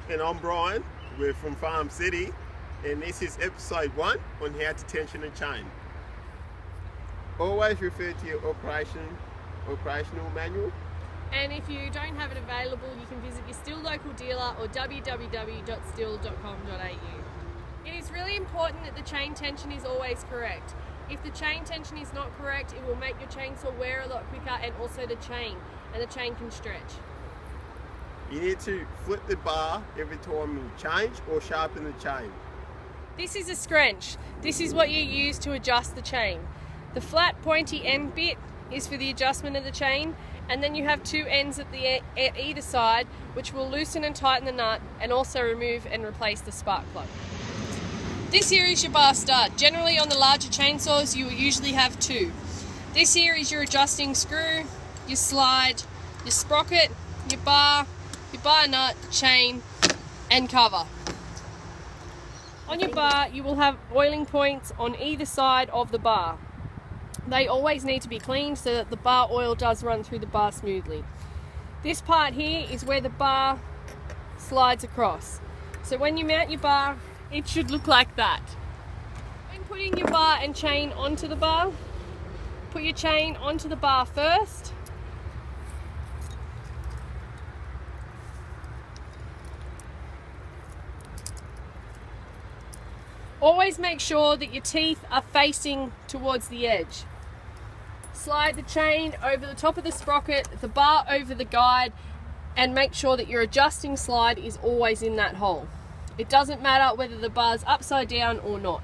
And I'm Brian. We're from Farm City, and this is episode 1 on how to tension a chain. Always refer to your operational manual. And if you don't have it available, you can visit your Stihl local dealer or www.stihl.com.au. It is really important that the chain tension is always correct. If the chain tension is not correct, it will make your chainsaw wear a lot quicker, and also the chain can stretch. You need to flip the bar every time you change or sharpen the chain. This is a scrunch. This is what you use to adjust the chain. The flat pointy end bit is for the adjustment of the chain, and then you have two ends at either side which will loosen and tighten the nut and also remove and replace the spark plug. This here is your bar stud. Generally on the larger chainsaws you will usually have two. This here is your adjusting screw, your slide, your sprocket, your bar nut, chain and cover. On your bar you will have oiling points on either side of the bar. They always need to be cleaned so that the bar oil does run through the bar smoothly. This part here is where the bar slides across. So when you mount your bar, it should look like that. When putting your bar and chain onto the bar, put your chain onto the bar first. Always make sure that your teeth are facing towards the edge. Slide the chain over the top of the sprocket, the bar over the guide, and make sure that your adjusting slide is always in that hole. It doesn't matter whether the bar's upside down or not.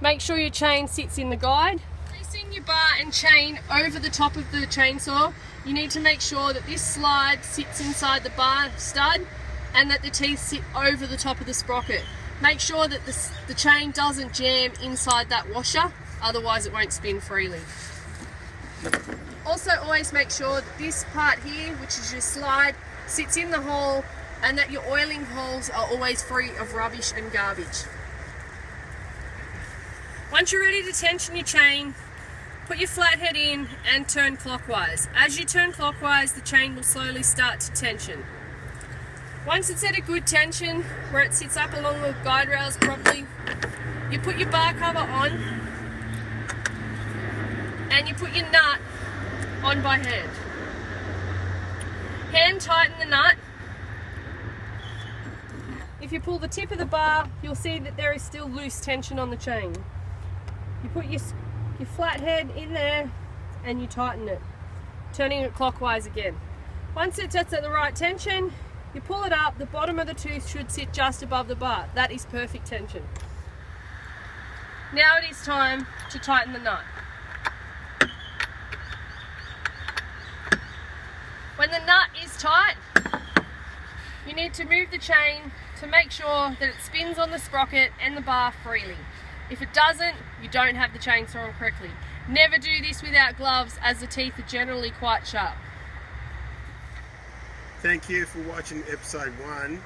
Make sure your chain sits in the guide. Placing your bar and chain over the top of the chainsaw, you need to make sure that this slide sits inside the bar stud and that the teeth sit over the top of the sprocket. Make sure that the chain doesn't jam inside that washer, otherwise it won't spin freely. Also always make sure that this part here, which is your slide, sits in the hole and that your oiling holes are always free of rubbish and garbage. Once you're ready to tension your chain, put your flathead in and turn clockwise. As you turn clockwise, the chain will slowly start to tension. Once it's at a good tension, where it sits up along the guide rails properly, you put your bar cover on and you put your nut on by hand. Hand tighten the nut. If you pull the tip of the bar, you'll see that there is still loose tension on the chain. You put your flathead in there and you tighten it, turning it clockwise again. Once it's at the right tension, you pull it up, the bottom of the tooth should sit just above the bar. That is perfect tension. Now it is time to tighten the nut. When the nut is tight, you need to move the chain to make sure that it spins on the sprocket and the bar freely. If it doesn't, you don't have the chainsaw on correctly. Never do this without gloves, as the teeth are generally quite sharp. Thank you for watching episode 1 on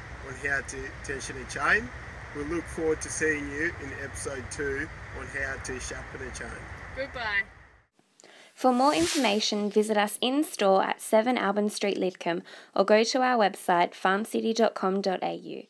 how to tension a chain. We'll look forward to seeing you in episode 2 on how to sharpen a chain. Goodbye. For more information, visit us in store at 7 Albin Street, Lidcombe, or go to our website farmcity.com.au.